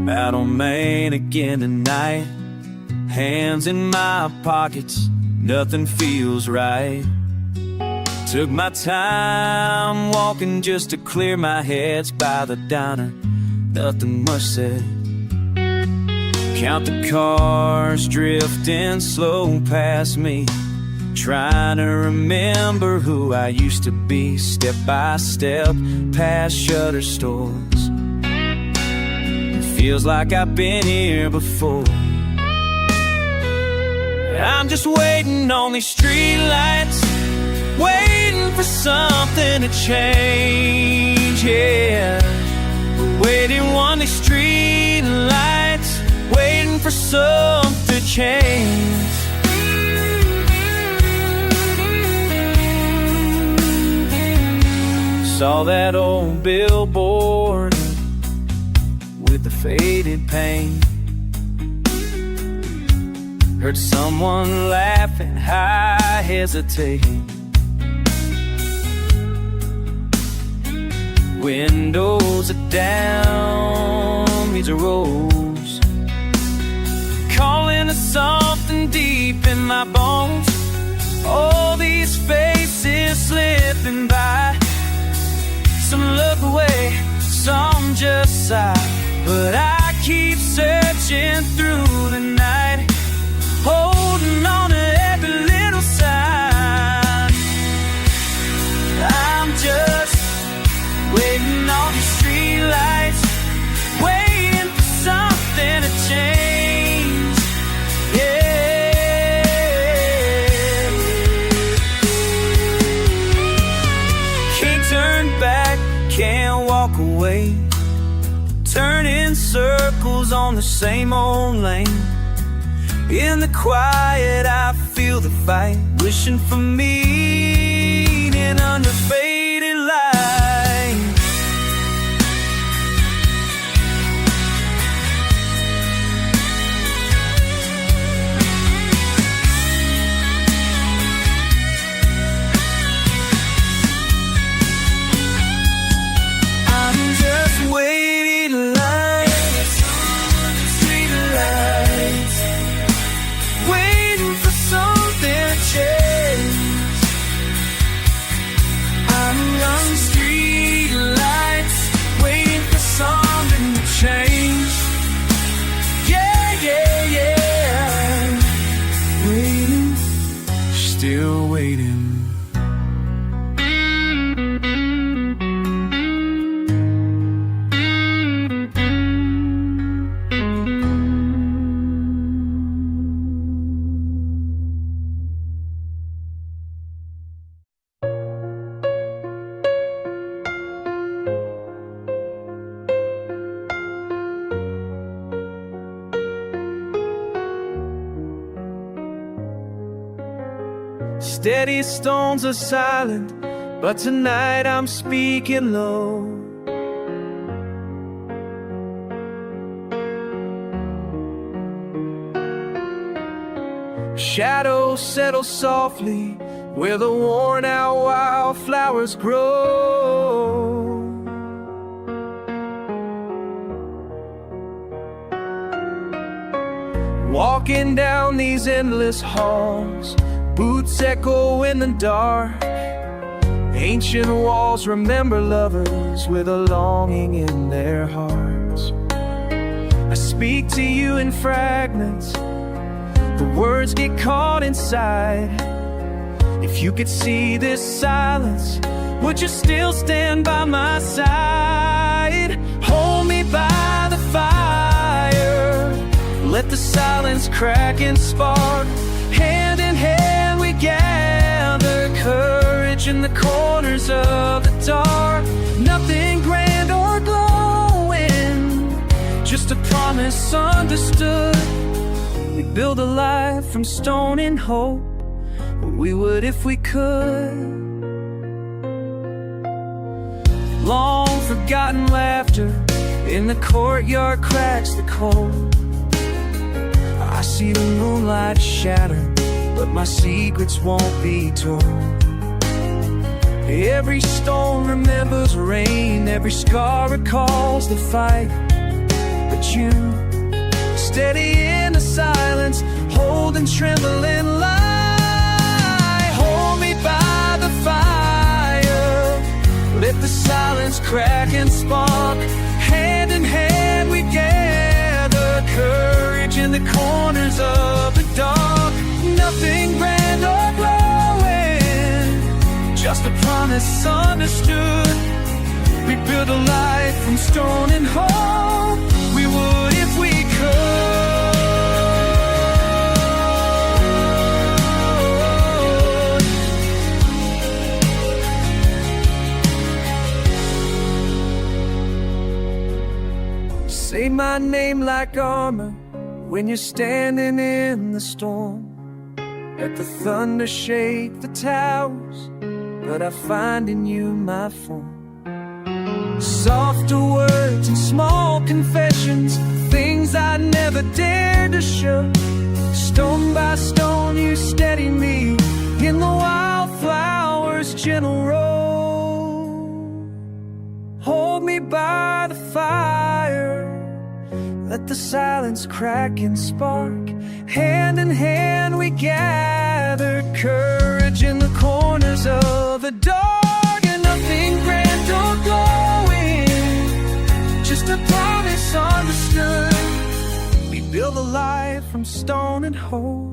Out on Main again tonight, hands in my pockets, nothing feels right. Took my time walking just to clear my head by the diner, nothing much said. Count the cars drifting slow past me, trying to remember who I used to be. Step by step past shutter stores, feels like I've been here before. I'm just waiting on these streetlights, waiting for something to change, yeah. Waiting on these streetlights, waiting for something to change. Saw that old billboard with the faded pain. Heard someone laughing, I hesitate. Windows are down, means a rose, calling to something deep in my bones. All these faces slipping by, some look away, some just sigh. But I keep searching through the night, holding on to every little sign. I'm just waiting on the streetlights, waiting for something to change. Yeah. Can't turn back, can't walk away, turning circles on the same old lane. In the quiet I feel the fight, wishing for meaning under faded light. I'm just waiting in line, street lights, waiting for something to change. I'm on street lights, waiting for something to change. Yeah, yeah, yeah. Waiting, still waiting. Steady stones are silent, but tonight I'm speaking low. Shadows settle softly where the worn out wildflowers grow. Walking down these endless halls, boots echo in the dark. Ancient walls remember lovers with a longing in their hearts. I speak to you in fragments, the words get caught inside. If you could see this silence, would you still stand by my side? Hold me by the fire, let the silence crack and spark. Hand in hand we gather courage in the corners of the dark. Nothing grand or glowing, just a promise understood. We build a life from stone and hope, we would if we could. Long forgotten laughter in the courtyard cracks the cold. I see the moonlight shatter, but my secrets won't be told. Every stone remembers rain, every scar recalls the fight. But you, steady in the silence, hold and tremble in light. Hold me by the fire, let the silence crack and spark. Hand in hand we gather courage in the corners of the dark. Nothing grand or glowing, just a promise understood. We build a life from stone and hope, we would if we could. Say my name like armor when you're standing in the storm. Let the thunder shake the towers, but I find in you my form. Softer words and small confessions dared to show. Stone by stone you steadied me in the wildflower's gentle row. Hold me by the fire, let the silence crack and spark. Hand in hand we gathered courage in the corners of the dark. And nothing grand or glowing, just a promise understood. We build a life from stone and hope.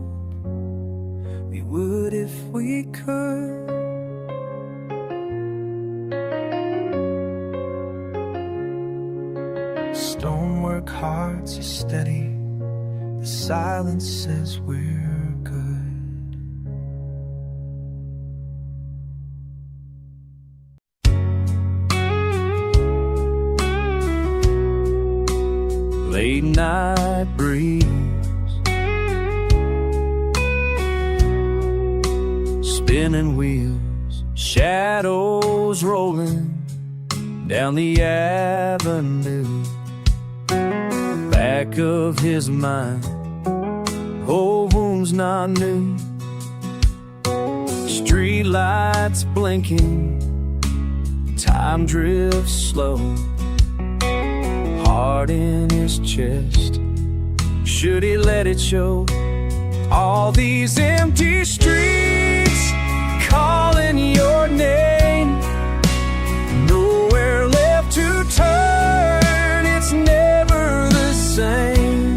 We would if we could. Stonework hearts are steady, the silence says we're good. Late night breeze, spinning wheels, shadows rolling down the avenue. Back of his mind, old wounds not new. Street lights blinking, time drifts slow. Heart in his chest, should he let it show? All these empty streets calling your name, nowhere left to turn. It's never the same.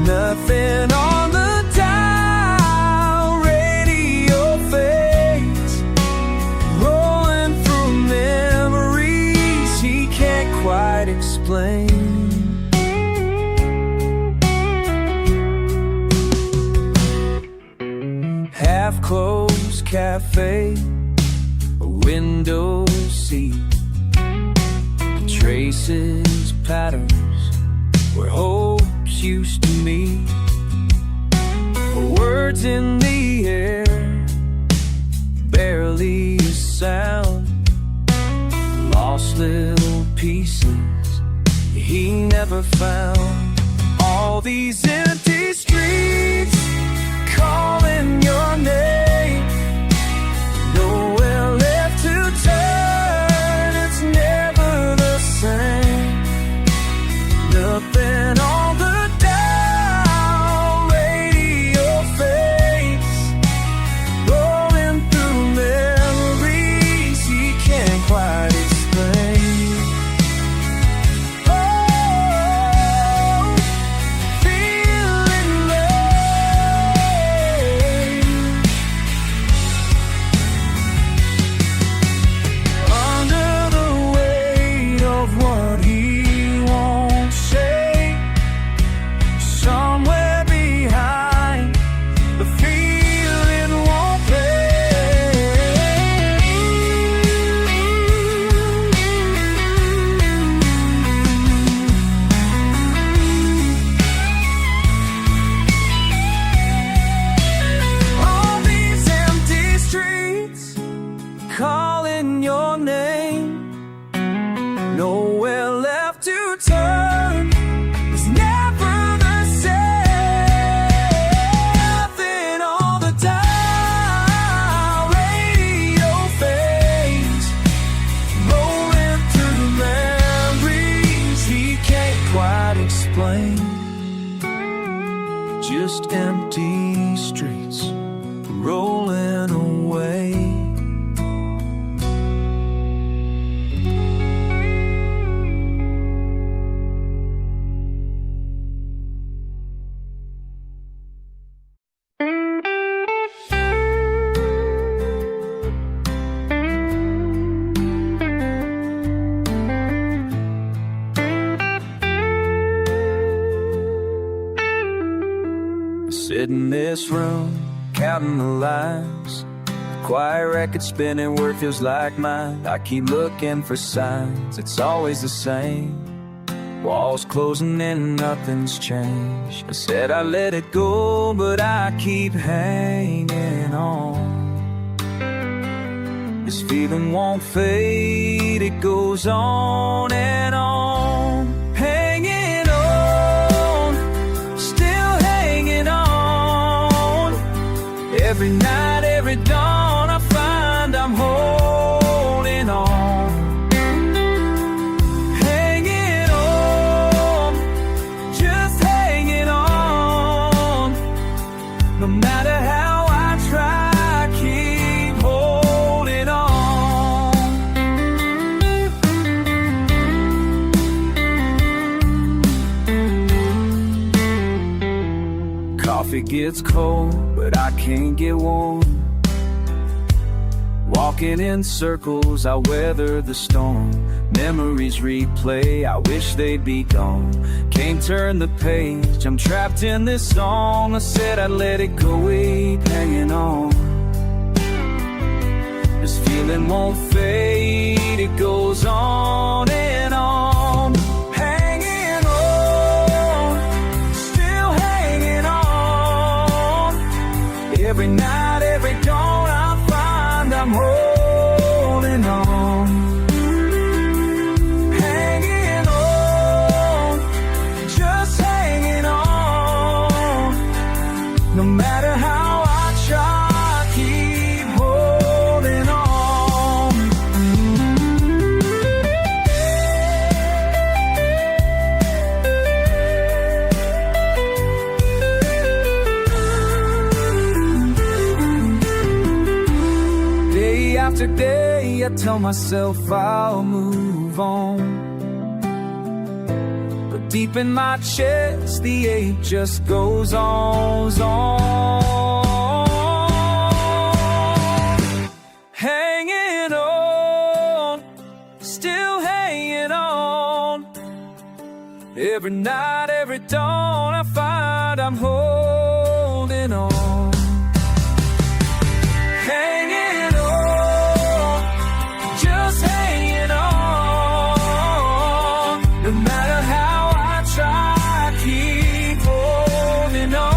Nothing on the dial, radio fades, rolling through memories he can't quite explain. Half-closed cafe, a window seat, traces, patterns where hopes used to meet. Words in the air, barely a sound. Lost little pieces he never found. All these empty streets calling your name, nowhere left to turn. It's never the same. Nothing on the dial, radio fades, rolling through memories he can't quite explain. Oh, feeling late under the weight of what he won't say. Somewhere behind, the feeling won't play. All these empty streets calling your name, nowhere left to turn. It's never the same. Nothing on the dial, radio fades, rolling through memories he can't quite explain. Just empty streets rolling away. Sit in this room, counting the lines, the quiet record spinning where it feels like mine. I keep looking for signs, it's always the same. Walls closing in, nothing's changed. I said I let it go, but I keep hanging on. This feeling won't fade, it goes on and on. Hanging on, Every night, every dawn, I find I'm holding on. Hanging on, just hanging on. No matter how I try, I keep holding on. Coffee gets cold, but I can't get warm. Walking in circles, I weather the storm. Memories replay, I wish they'd be gone. Can't turn the page, I'm trapped in this song. I said I'd let it go, keep hanging on. This feeling won't fade, it goes on and on. Hanging on, still hanging on. Every night, every dawn, I find I'm holding on. Hanging on, just hanging on. No matter how I try, I keep holding on. Day after day, I tell myself I'll move on, but deep in my chest, the ache just goes on, Hanging on, still hanging on. Every night, every dawn, I find I'm holding on. Hanging on, just hanging on. No matter how I try, I keep holding on.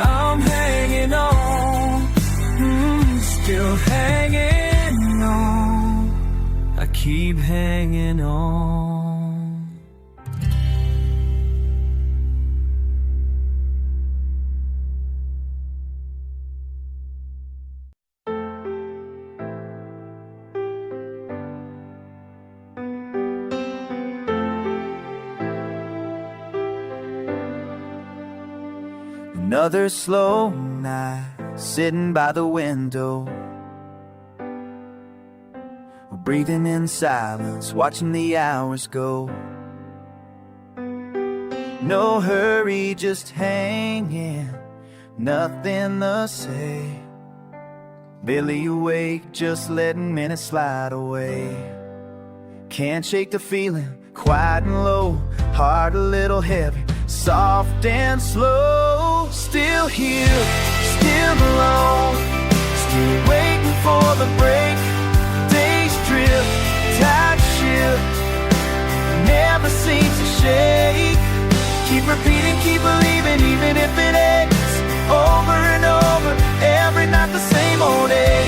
I'm hanging on, still hanging on. I keep hanging on. Another slow night, sitting by the window, breathing in silence, watching the hours go. No hurry, just hanging, nothing to say. Barely awake, just letting minutes slide away. Can't shake the feeling, quiet and low, heart a little heavy, soft and slow. Still here, still alone, still waiting for the break. Days drift, tide shift, never seems to shake. Keep repeating, keep believing, even if it aches. Over and over, every night the same old day.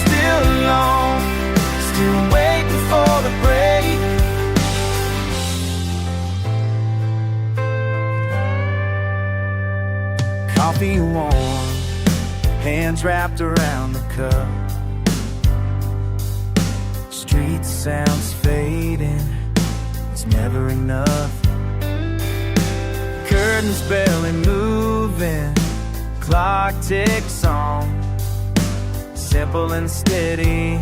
Still alone, still waiting for the break. Coffee warm, hands wrapped around the cup. Street sounds fading, it's never enough. Curtains barely moving, clock ticks on. Simple and steady,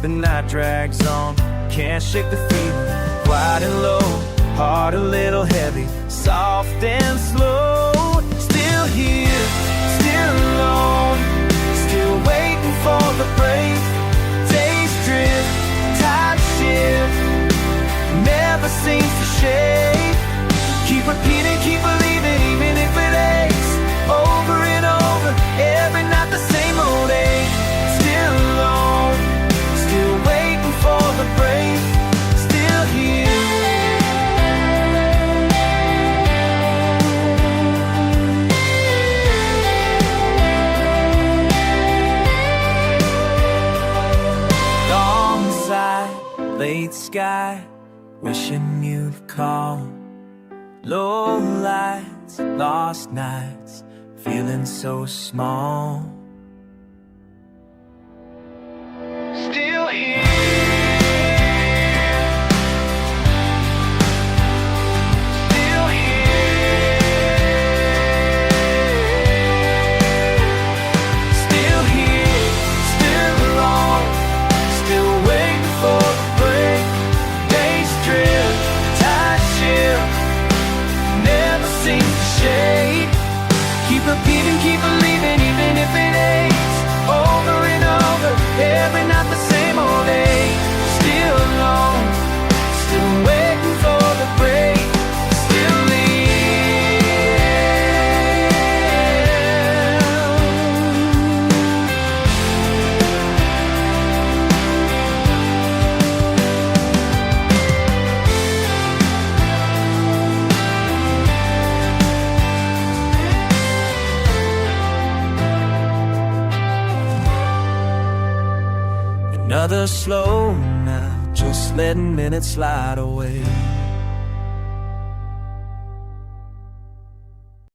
the night drags on. Can't shake the feeling, quiet and low, heart a little heavy, soft and slow. Still here, still alone, still waiting for the break. Days drift, tide shift, never seems to shake. Keep repeating, keep believing, even if it aches. Over and over, every night the same old ache. Still alone, still waiting for the break. Still here. Late sky, wishing you'd call. Low lights, lost nights, feeling so small. Still here. Keep believing, even if it aches. Over and over, every night the same old day. Still alone, still waiting for the break. Still another slow now, just letting minutes slide away.